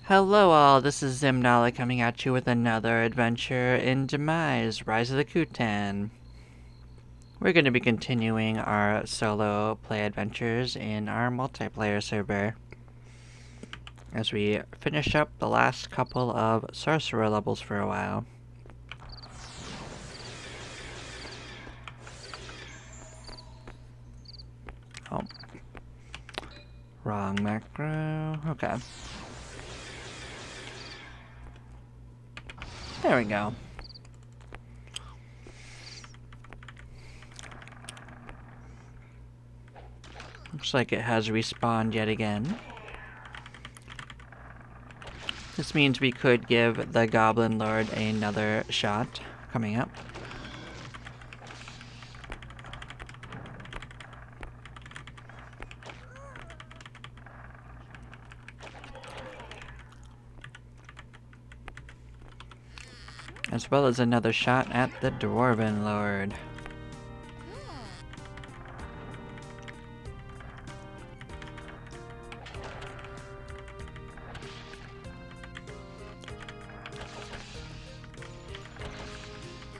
Hello all, this is Zimnala coming at you with another adventure in Demise, Rise of the Kutan. We're going to be continuing our solo play adventures in our multiplayer server as we finish up the last couple of sorcerer levels for a while. Oh. Wrong macro. Okay. There we go. Looks like it has respawned yet again. This means we could give the Goblin Lord another shot coming up. As well as another shot at the Dwarven Lord.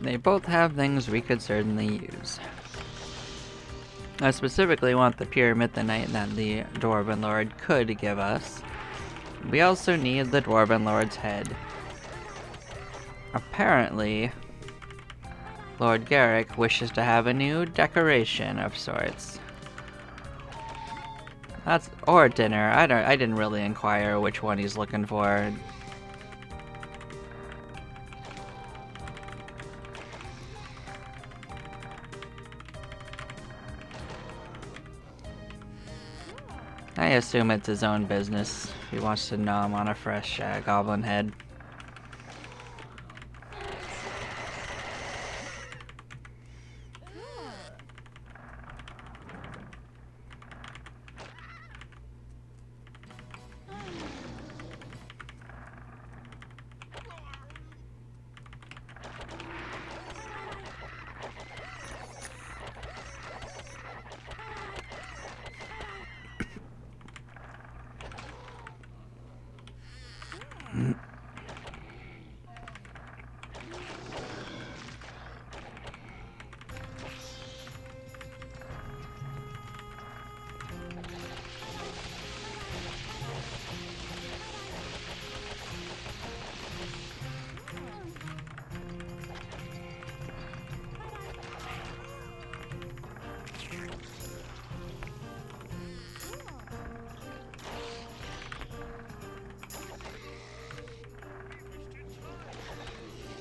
They both have things we could certainly use. I specifically want the Pure Mythenite that the Dwarven Lord could give us. We also need the Dwarven Lord's head. Apparently, Lord Garrick wishes to have a new decoration of sorts. Or dinner. I didn't really inquire which one he's looking for. I assume it's his own business. He wants to gnaw him on a fresh goblin head.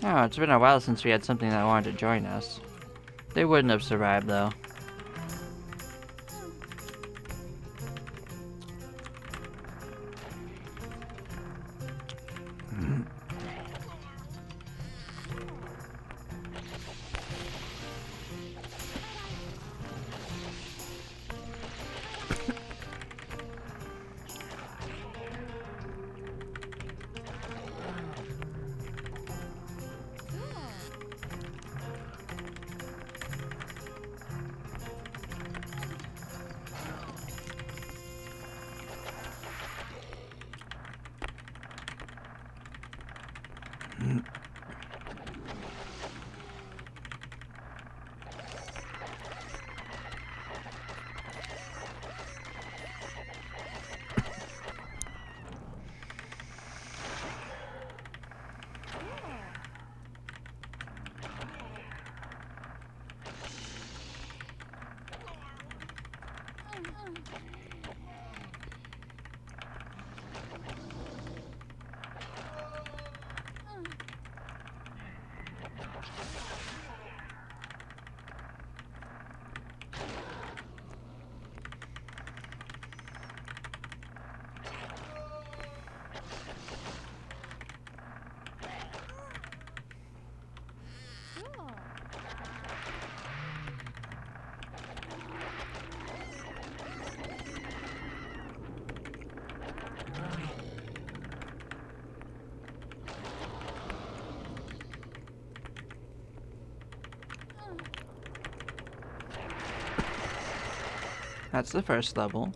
Oh, it's been a while since we had something that wanted to join us. They wouldn't have survived, though. That's the first level.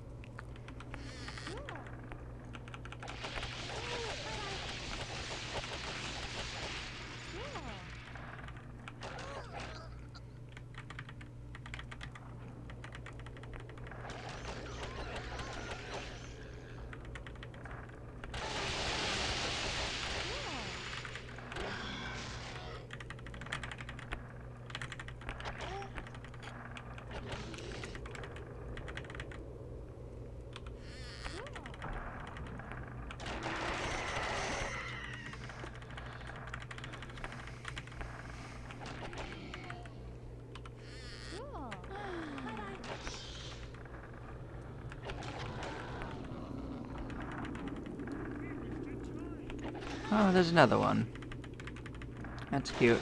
Oh, there's another one. That's cute.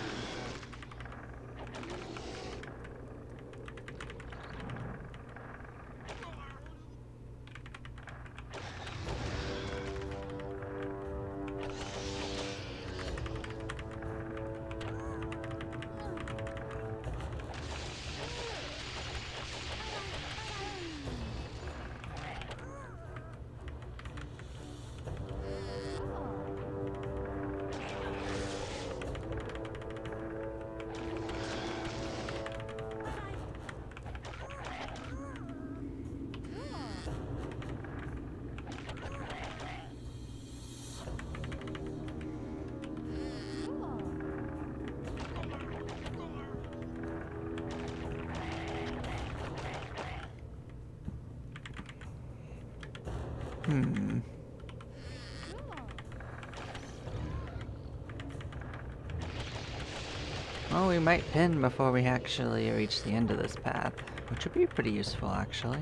Well, we might pin before we actually reach the end of this path, which would be pretty useful, actually.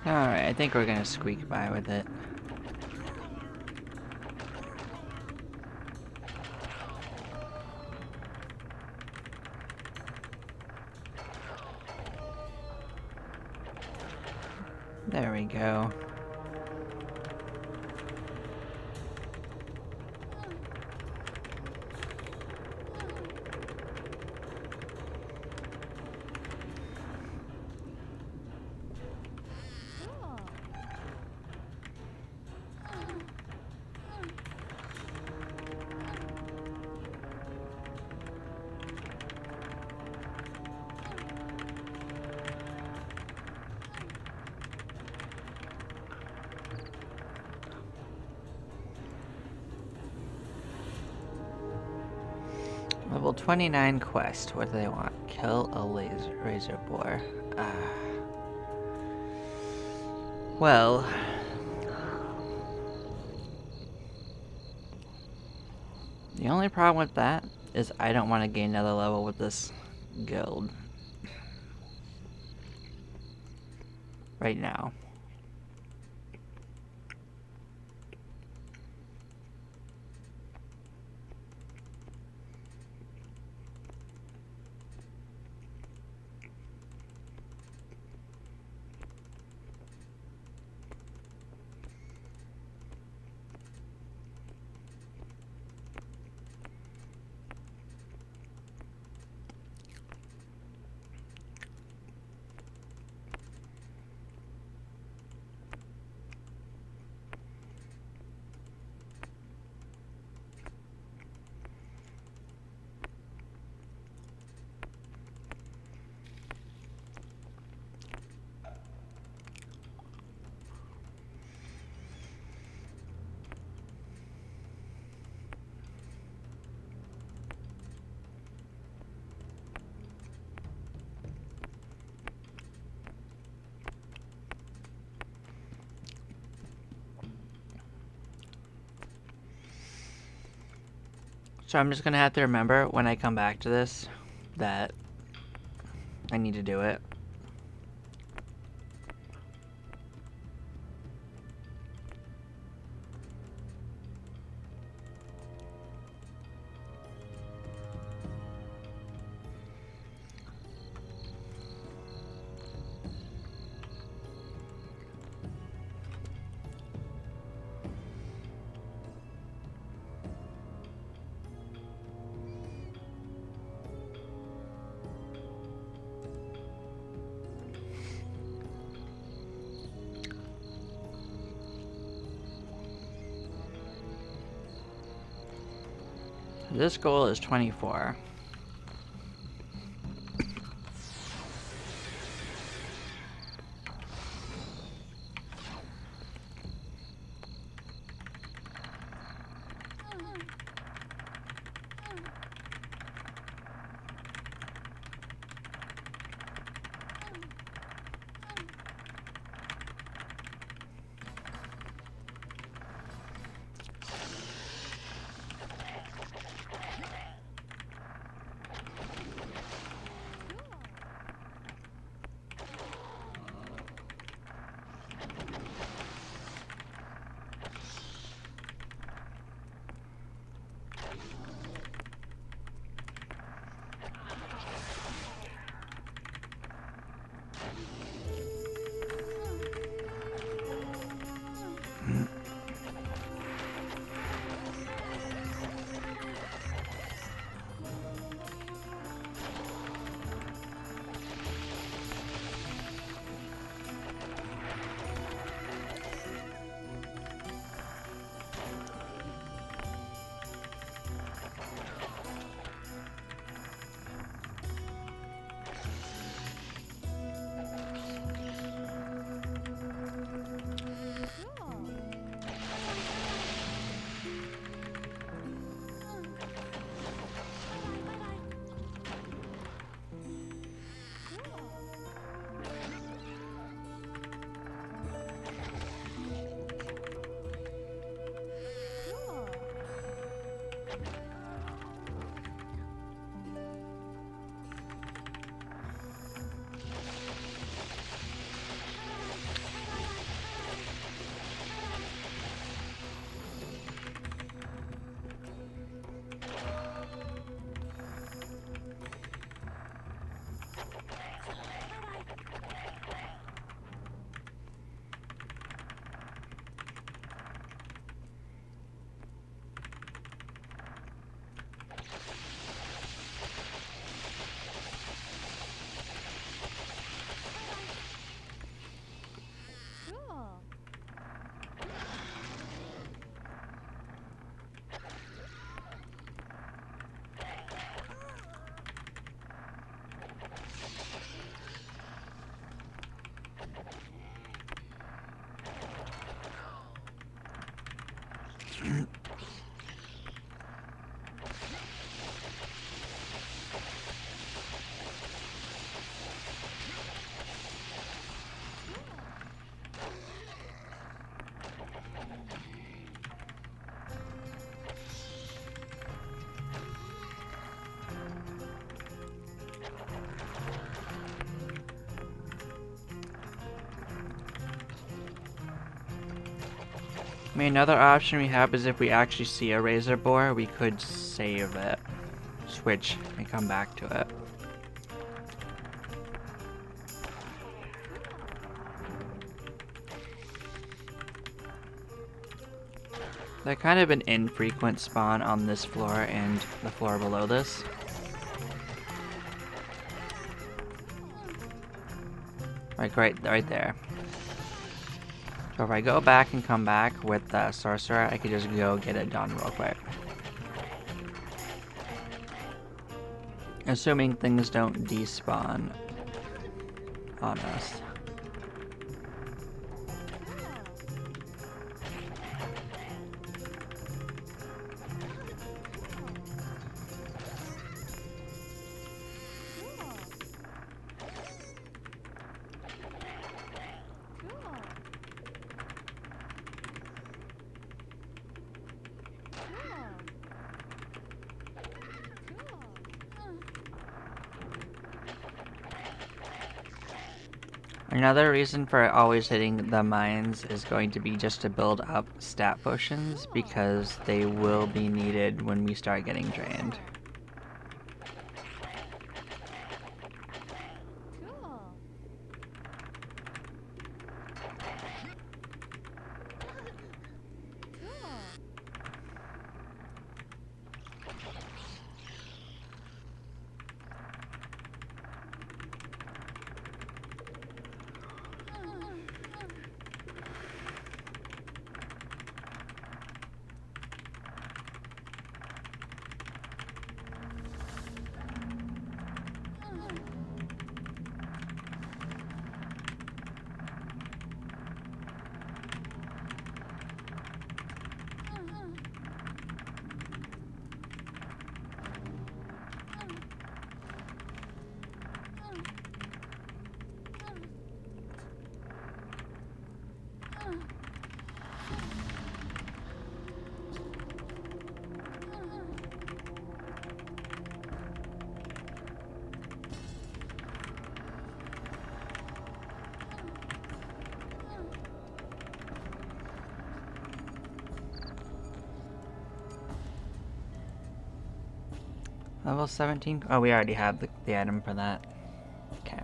Alright, I think we're gonna squeak by with it. There we go. Level 29 quest. What do they want? Kill a razor boar. Well, the only problem with that is I don't want to gain another level with this guild right now. So I'm just gonna have to remember when I come back to this that I need to do it. This goal is 24. I mean, another option we have is if we actually see a razor boar, we could save it, switch, and come back to it. They're kind of an infrequent spawn on this floor and the floor below this. Like right there. So if I go back and come back with the sorcerer, I could just go get it done real quick. Assuming things don't despawn on us. Another reason for always hitting the mines is going to be just to build up stat potions, because they will be needed when we start getting drained. Level 17? Oh, we already have the item for that. Okay.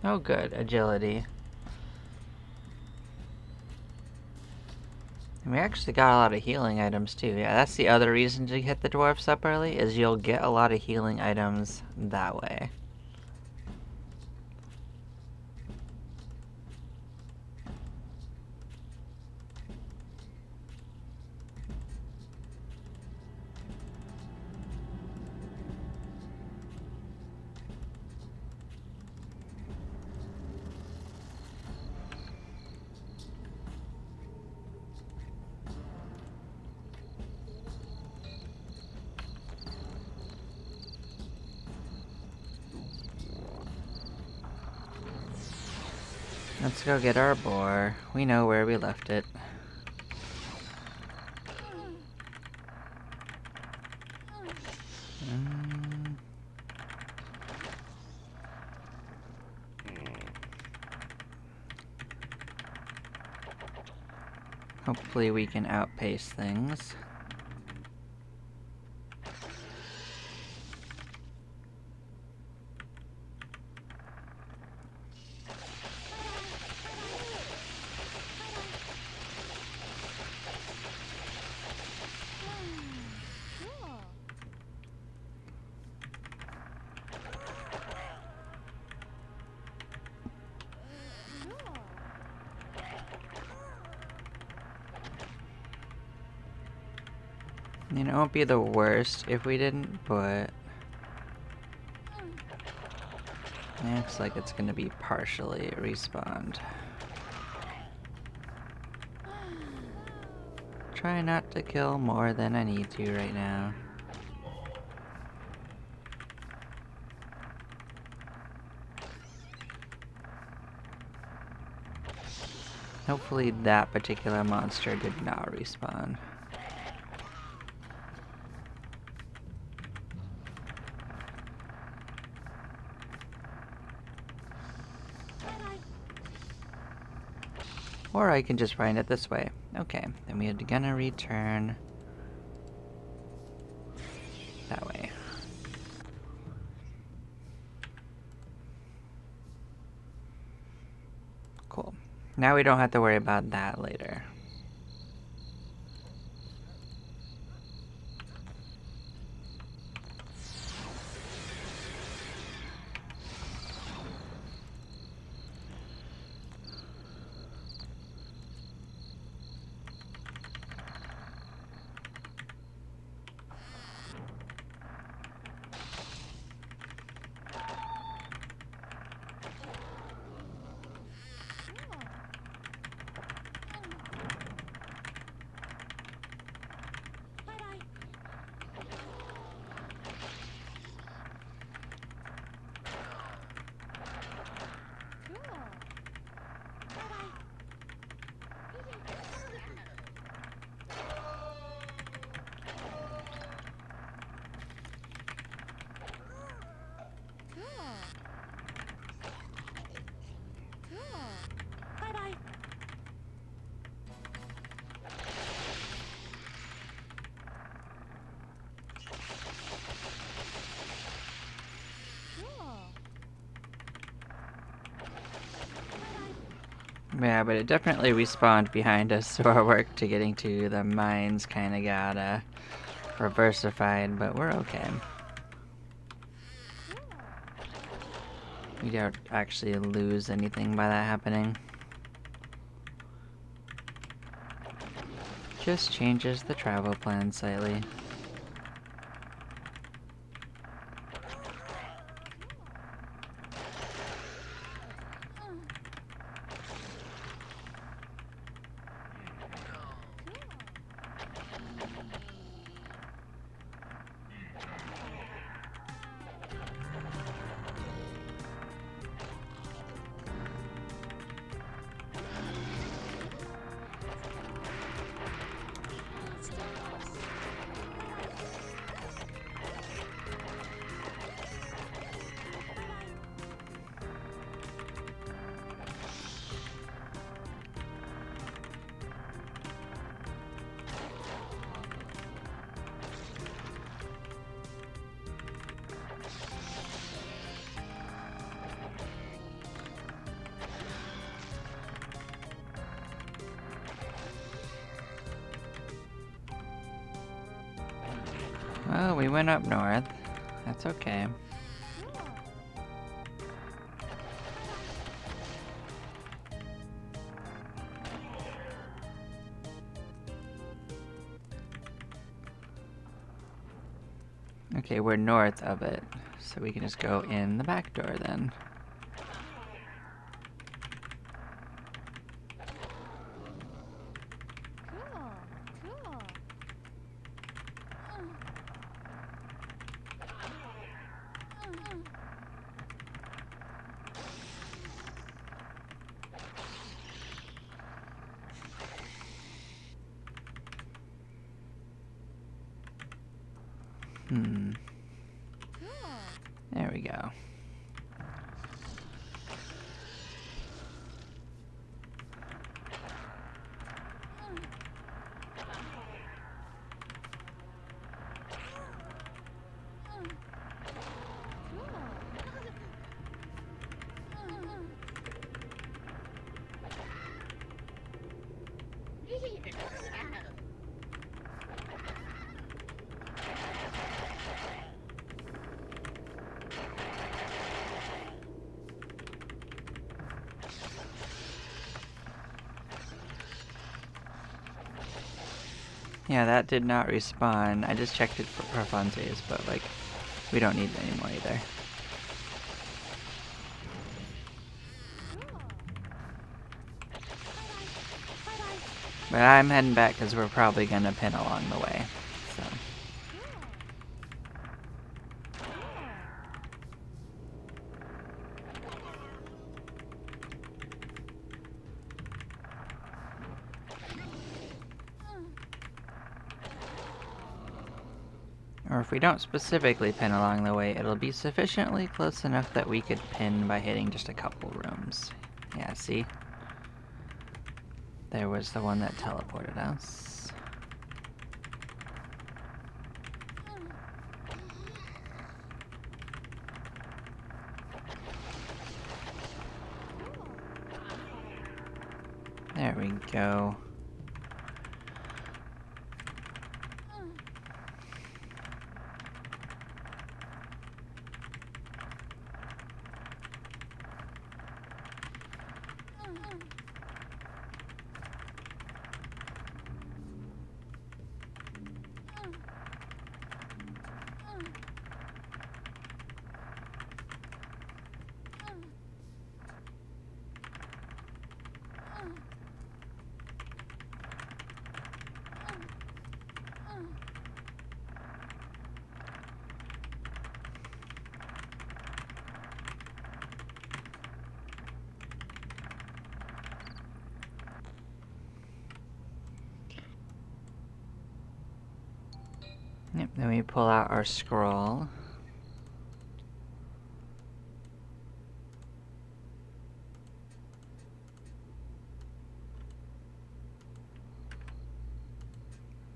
Oh good, agility. And we actually got a lot of healing items too. Yeah, that's the other reason to hit the dwarfs up early, is you'll get a lot of healing items that way. Let's go get our boar. We know where we left it. Hopefully we can outpace things. You know, it won't be the worst if we didn't, but looks like it's gonna be partially respawned. Try not to kill more than I need to right now. Hopefully that particular monster did not respawn. Or I can just find it this way. Okay, then we are gonna return that way. Cool. Now we don't have to worry about that later. Yeah, but it definitely respawned behind us, so our work to getting to the mines kinda got reversified, but we're okay. We don't actually lose anything by that happening. Just changes the travel plan slightly. Well, we went up north. That's okay. Okay, we're north of it, so we can just go in the back door then. There we go. Yeah, that did not respawn. I just checked it for funsies, but like, we don't need it anymore either. But I'm heading back because we're probably gonna pin along the way. So. Or if we don't specifically pin along the way, it'll be sufficiently close enough that we could pin by hitting just a couple rooms. Yeah, see? There was the one that teleported us. There we go. Yep, then we pull out our scroll.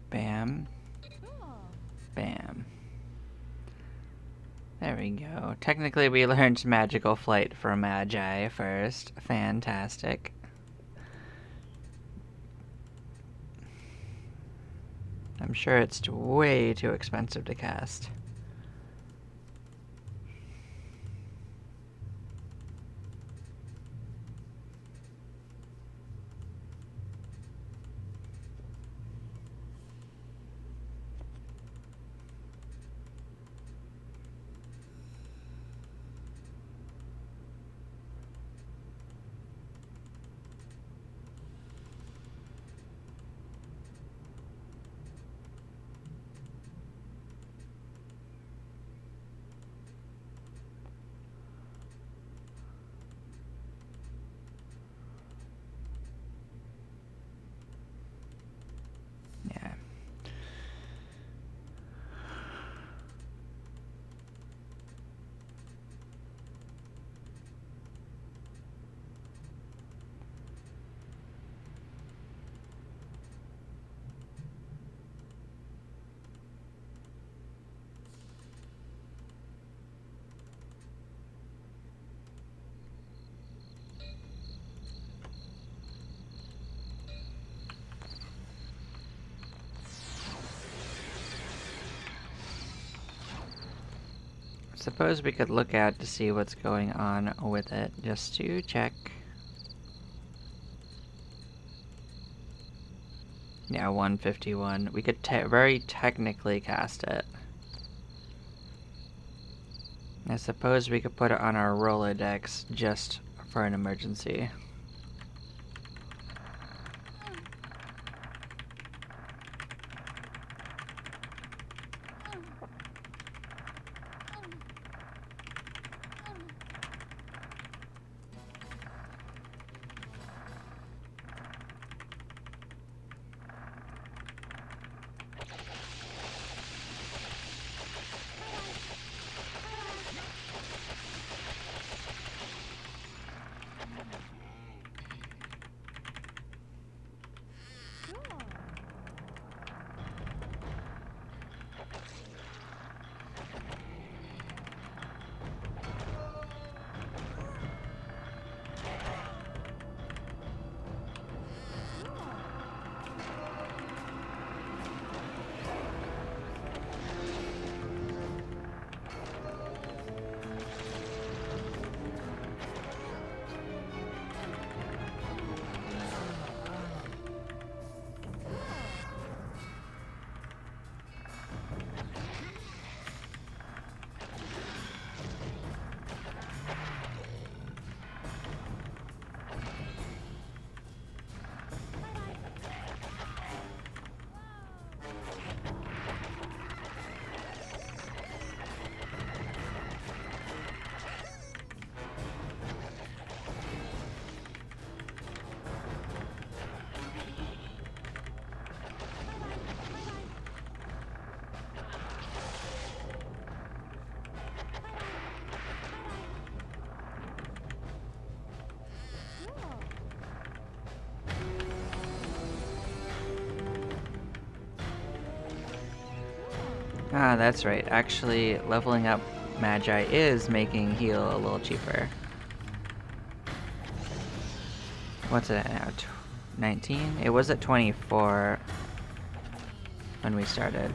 Bam. Bam. There we go. Technically, we learned magical flight from Magi first. Fantastic. I'm sure it's way too expensive to cast. Suppose we could look out to see what's going on with it, just to check. Yeah, 151. We could very technically cast it. I suppose we could put it on our Rolodex just for an emergency. Ah, that's right. Actually, leveling up Magi is making heal a little cheaper. What's it at now? 19? It was at 24 when we started.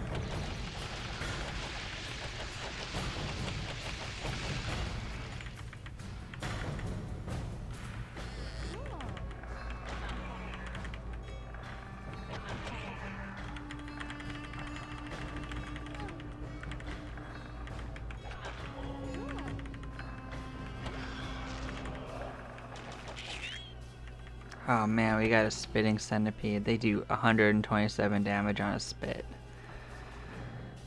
Oh man, we got a spitting centipede. They do 127 damage on a spit.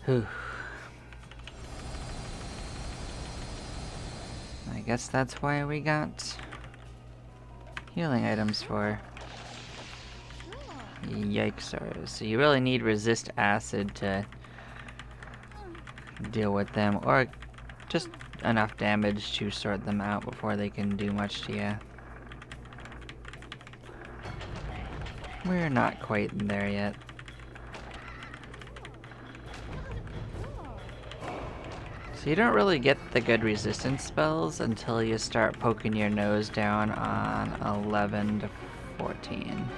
Whew. I guess that's why we got healing items for. Yikes. So you really need resist acid to deal with them, or just enough damage to sort them out before they can do much to you. We're not quite there yet. So you don't really get the good resistance spells until you start poking your nose down on 11 to 14.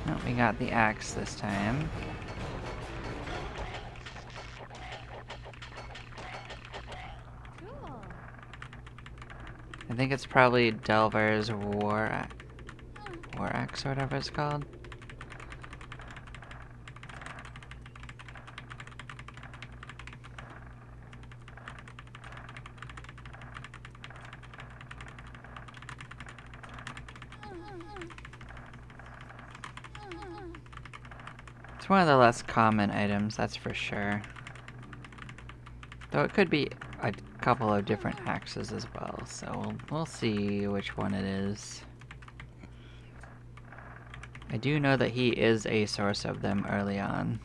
Oh, we got the axe this time. I think it's probably Delver's War Axe or whatever it's called. It's one of the less common items, that's for sure. Though it could be a couple of different axes as well, so we'll see which one it is. I do know that he is a source of them early on.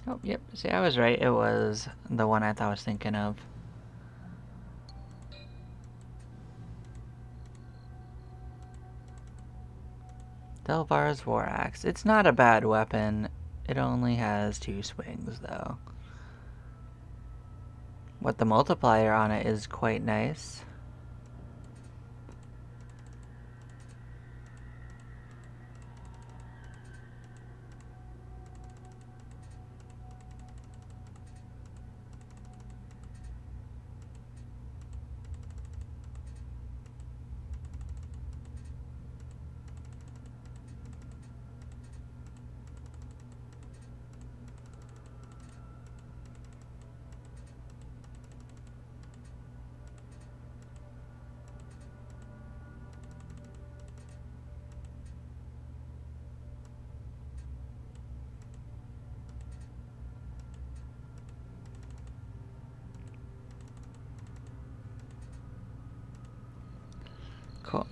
Oh, yep. See, I was right. It was the one I thought I was thinking of. Delvar's War Axe. It's not a bad weapon. It only has 2 swings, though. What the multiplier on it is quite nice. Cool.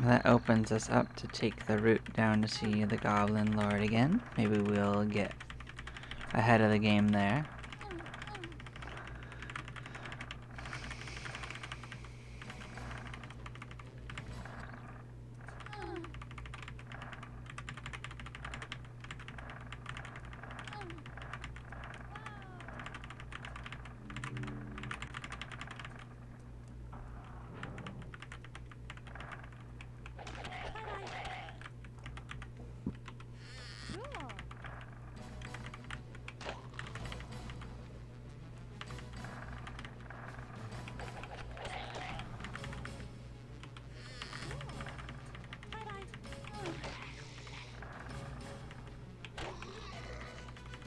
That opens us up to take the route down to see the Goblin Lord again. Maybe we'll get ahead of the game there.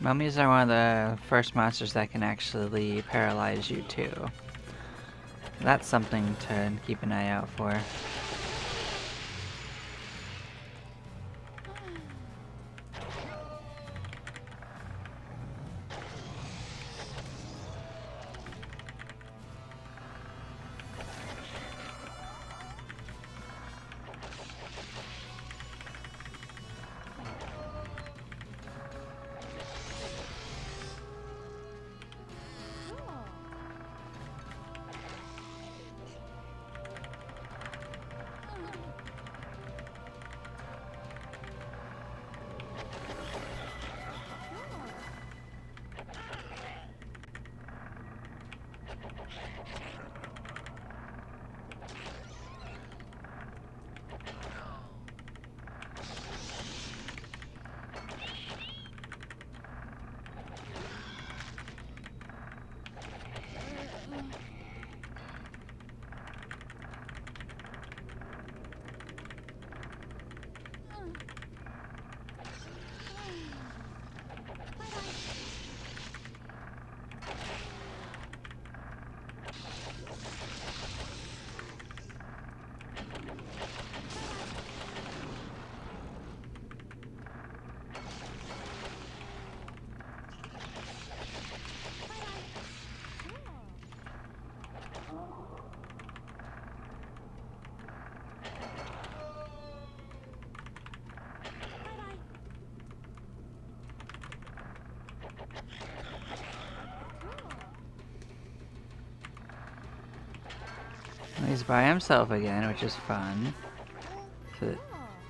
Mummies are one of the first monsters that can actually paralyze you too. That's something to keep an eye out for. He's by himself again, which is fun.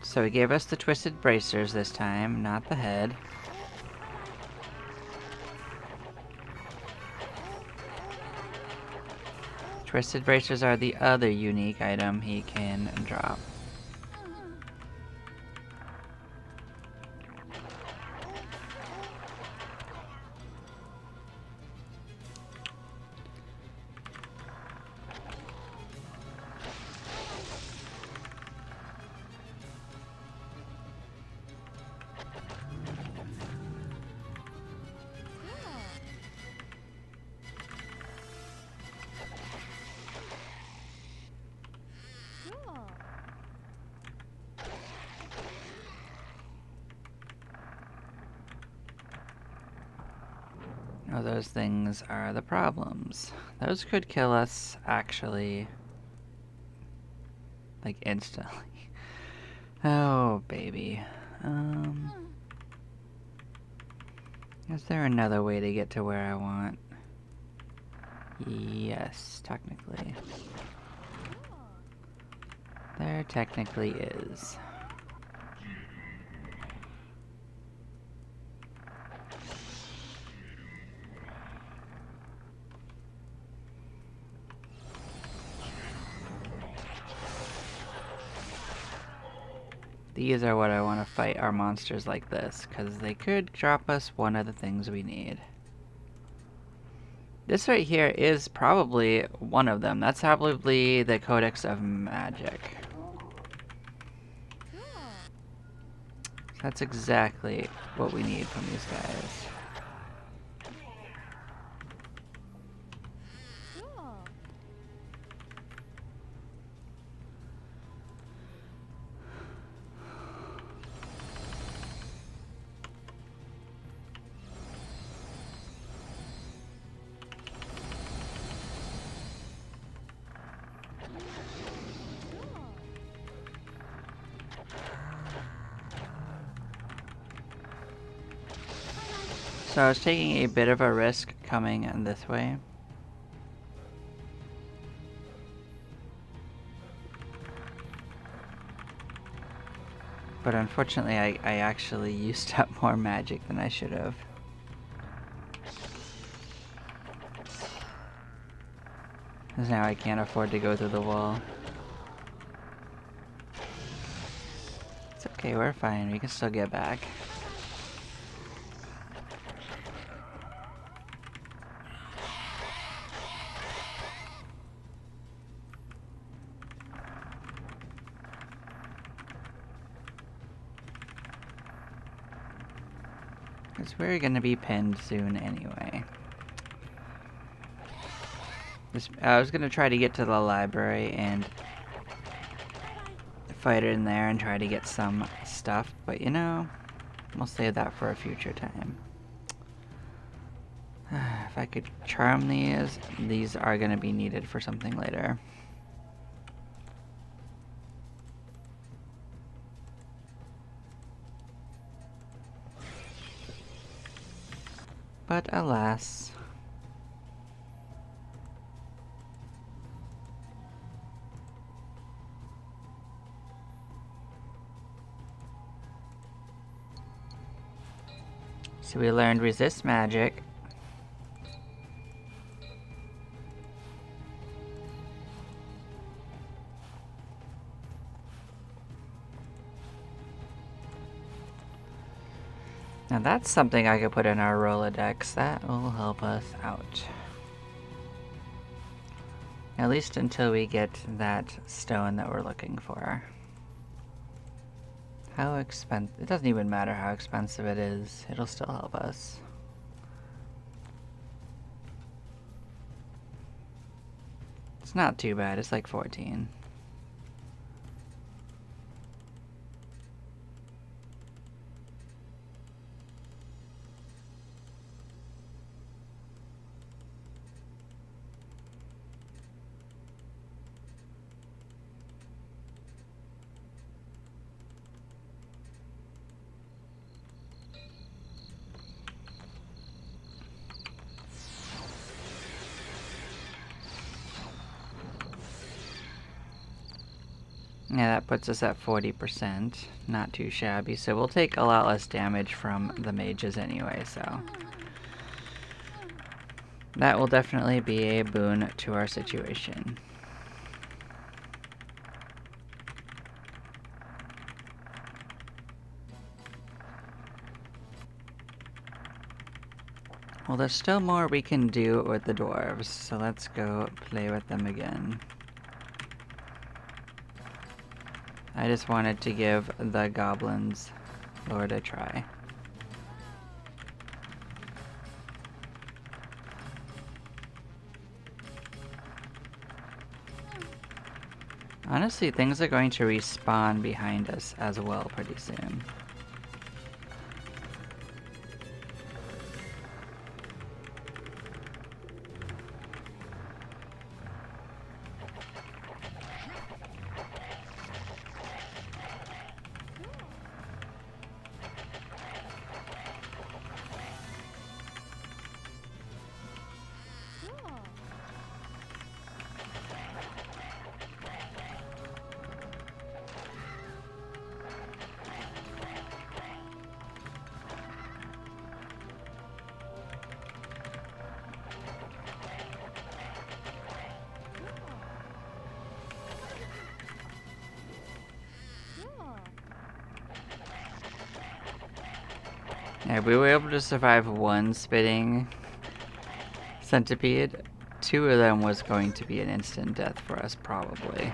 So he gave us the twisted bracers this time, not the head. Twisted bracers are the other unique item he can drop. of those things are the problems. Those could kill us, actually, like instantly. Oh, baby. Is there another way to get to where I want? Yes, technically. There technically is. These are what I want to fight our monsters like this, because they could drop us one of the things we need. This right here is probably one of them. That's probably the Codex of Magic. That's exactly what we need from these guys. So I was taking a bit of a risk coming in this way. But unfortunately, I actually used up more magic than I should have. Because now I can't afford to go through the wall. It's okay, we're fine. We can still get back. Because we're going to be pinned soon anyway. I was going to try to get to the library and fight it in there and try to get some stuff. But you know, we'll save that for a future time. If I could charm these are going to be needed for something later. But alas. So we learned resist magic. Now that's something I could put in our Rolodex. That will help us out. At least until we get that stone that we're looking for. How expensive? It doesn't even matter how expensive it is. It'll still help us. It's not too bad. It's like 14. Yeah, that puts us at 40%. Not too shabby. So we'll take a lot less damage from the mages anyway, so. That will definitely be a boon to our situation. Well, there's still more we can do with the dwarves, so let's go play with them again. I just wanted to give the goblins Lord a try. Honestly, things are going to respawn behind us as well pretty soon. Yeah, we were able to survive one spitting centipede. Two of them was going to be an instant death for us, probably.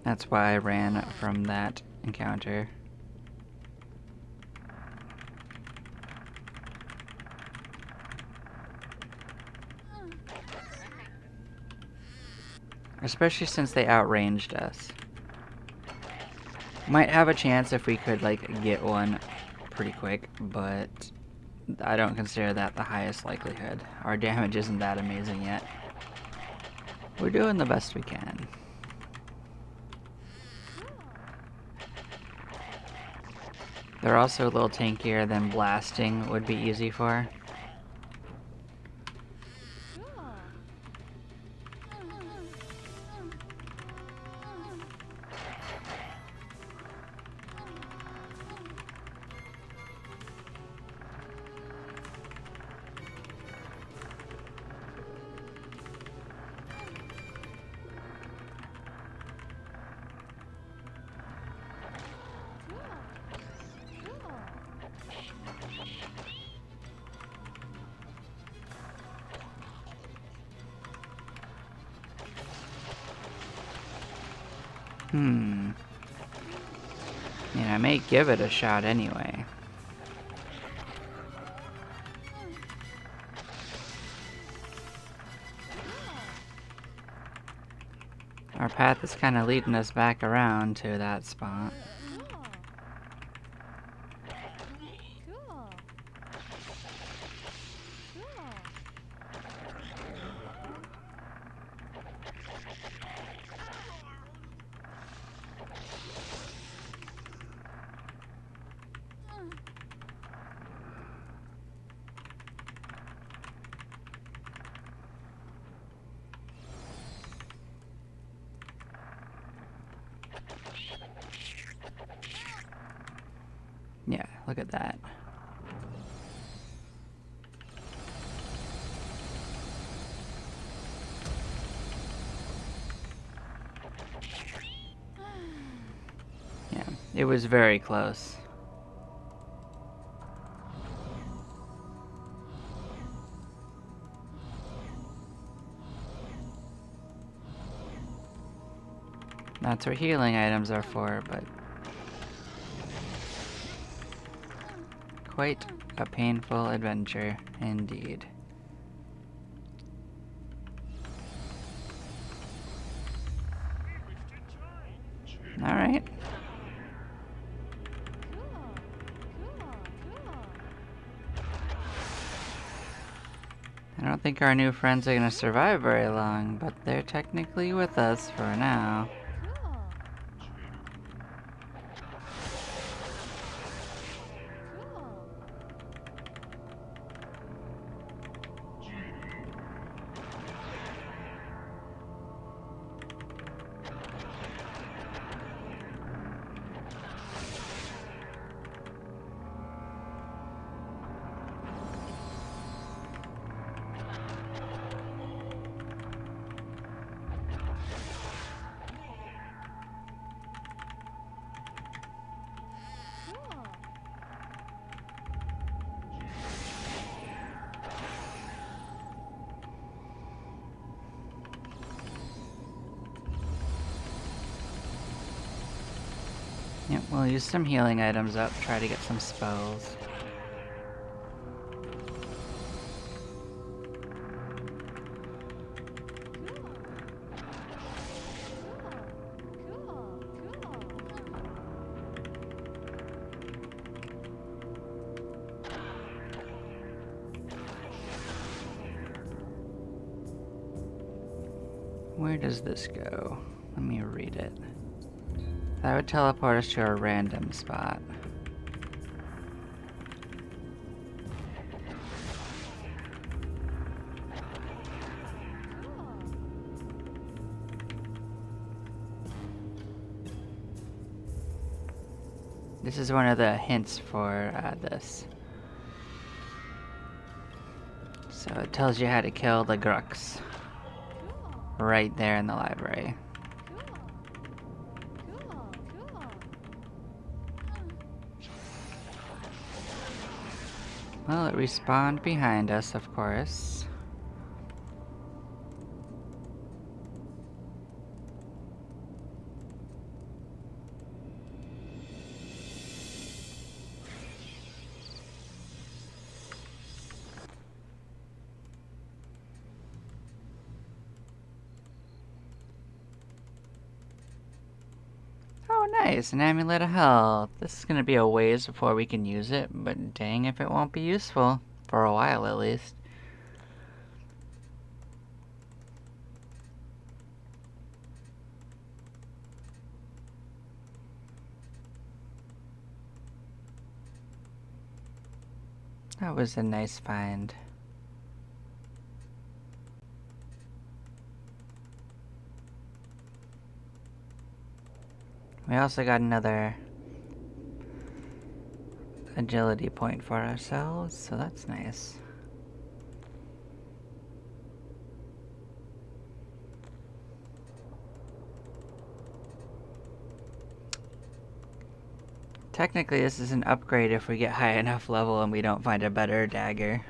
That's why I ran from that encounter. Especially since they outranged us. Might have a chance if we could, like, get one pretty quick, but I don't consider that the highest likelihood. Our damage isn't that amazing yet. We're doing the best we can. They're also a little tankier than blasting would be easy for. Yeah, I may give it a shot anyway. Our path is kind of leading us back around to that spot. Yeah, look at that. Yeah, it was very close. That's what healing items are for, but quite a painful adventure indeed. Alright. I don't think our new friends are gonna survive very long, but they're technically with us for now. Yep, we'll use some healing items up, try to get some spells. Where does this go? Let me read it. That would teleport us to a random spot. This is one of the hints for this. So it tells you how to kill the Grux. Right there in the library. Well, it respawned behind us, of course. Oh, nice, an amulet of health. This is gonna be a ways before we can use it, but dang if it won't be useful. For a while, at least. That was a nice find. We also got another agility point for ourselves, so that's nice. Technically, this is an upgrade if we get high enough level and we don't find a better dagger.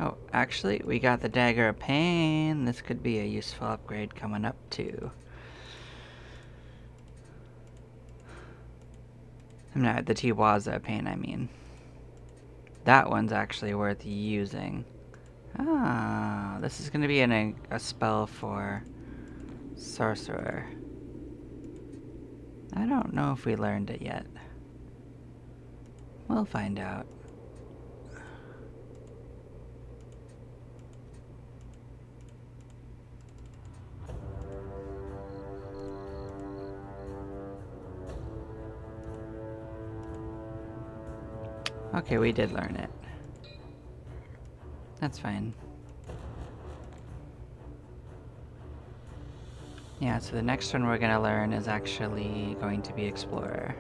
Oh, actually, we got the Dagger of Pain. This could be a useful upgrade coming up, too. No, the Tiwaza Pain, I mean. That one's actually worth using. Ah, this is going to be a spell for Sorcerer. I don't know if we learned it yet. We'll find out. Okay, we did learn it. That's fine. Yeah, so the next one we're gonna learn is actually going to be Explorer.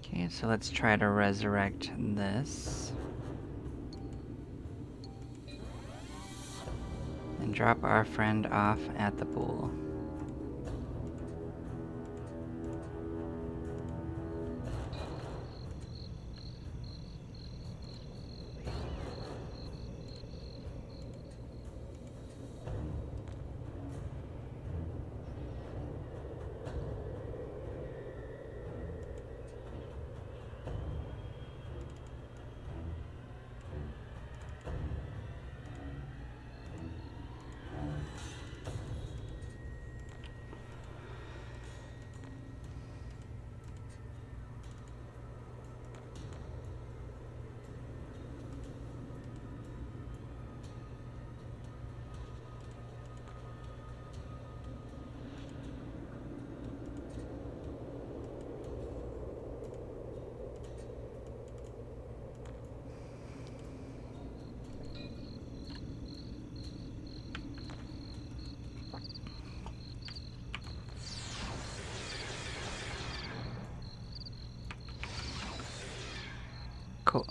Okay, so let's try to resurrect this. And drop our friend off at the pool. Cool.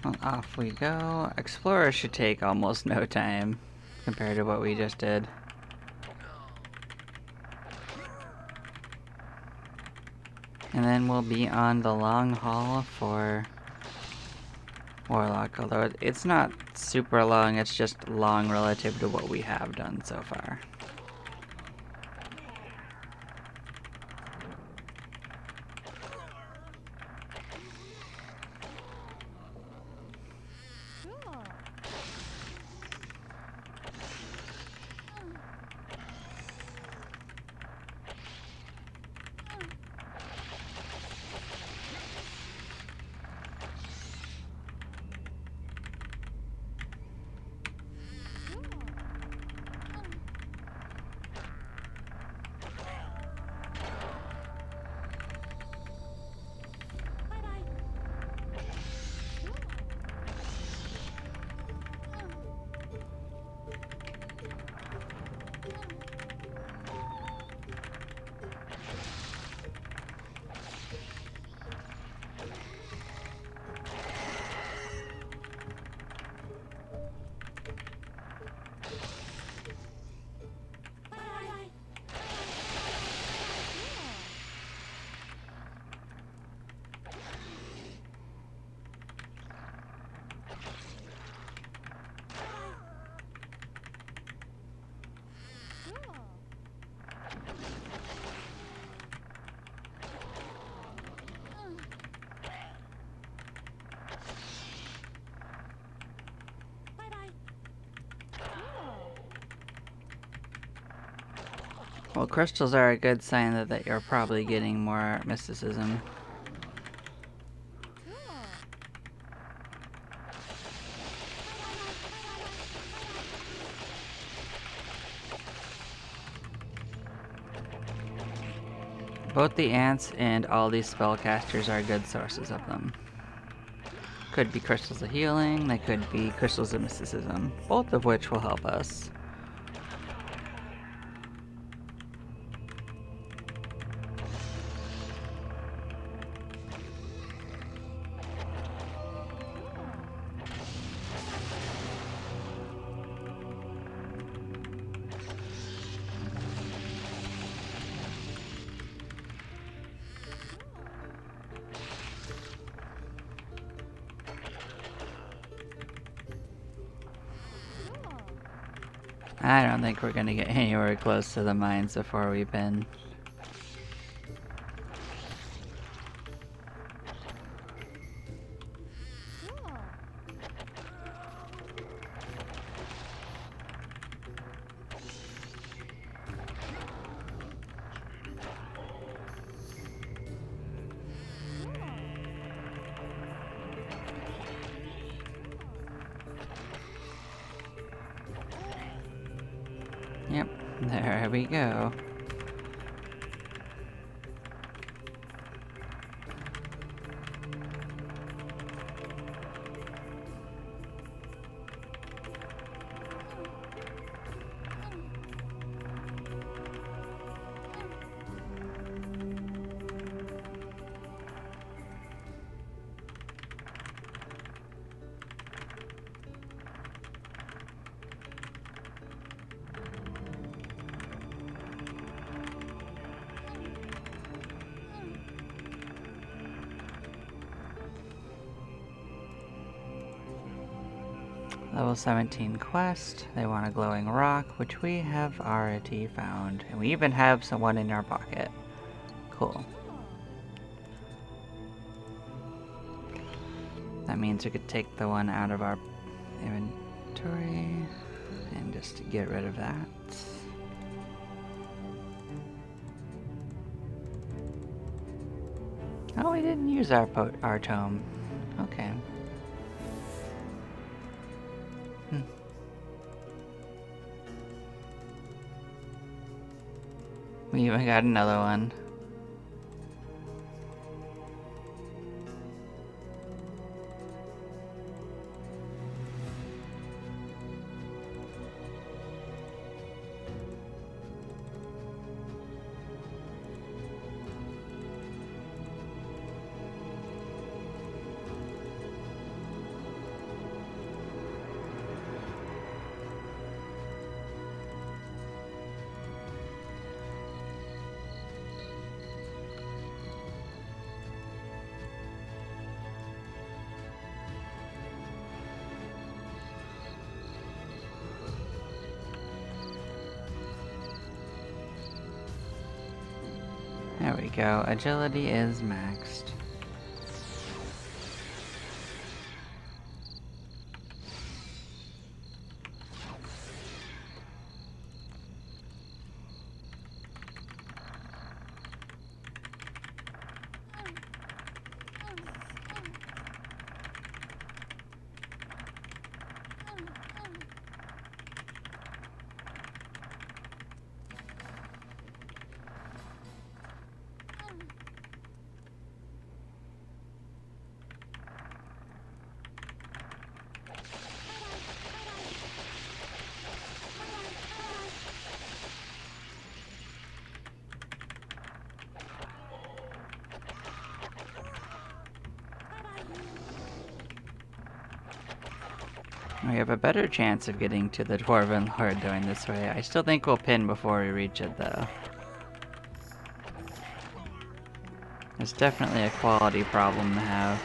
Well, off we go. Explorer should take almost no time compared to what we just did. And then we'll be on the long haul for Warlock, although it's not super long, it's just long relative to what we have done so far. Well, crystals are a good sign that you're probably getting more mysticism. Both the ants and all these spellcasters are good sources of them. Could be crystals of healing, they could be crystals of mysticism, both of which will help us. I don't think we're gonna get anywhere close to the mines before we pin. Yep, there we go. Level 17 quest. They want a glowing rock, which we have already found. And we even have someone in our pocket. Cool. That means we could take the one out of our inventory and just get rid of that. Oh, we didn't use our tome. Okay. We even got another one. There we go. Agility is maxed. We have a better chance of getting to the Dwarven Lord doing this way. I still think we'll pin before we reach it, though. It's definitely a quality problem to have.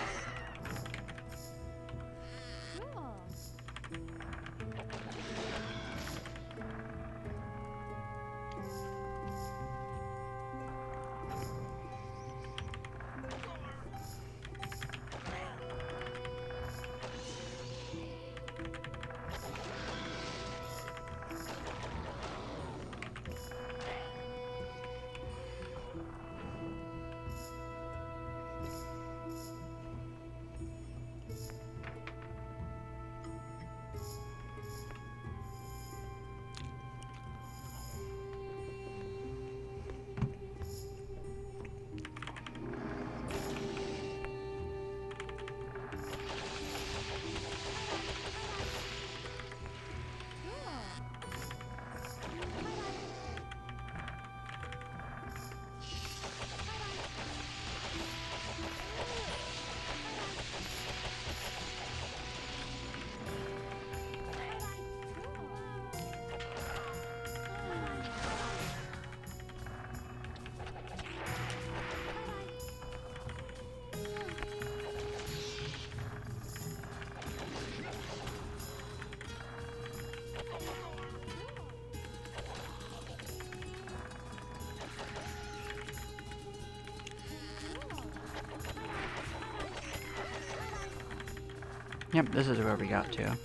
Yep, this is where we got to. Okay.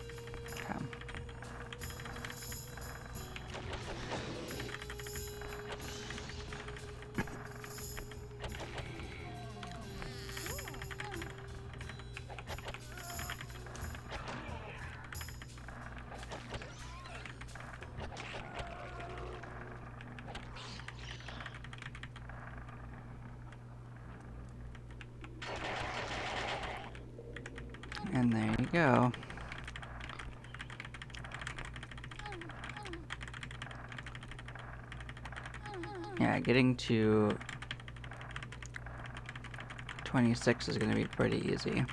And there you go. Yeah, getting to 26 is going to be pretty easy.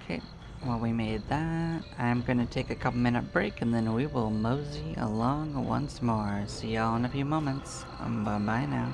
Okay, well we made that. I'm gonna take a couple minute break and then we will mosey along once more. See y'all in a few moments. Bye bye now.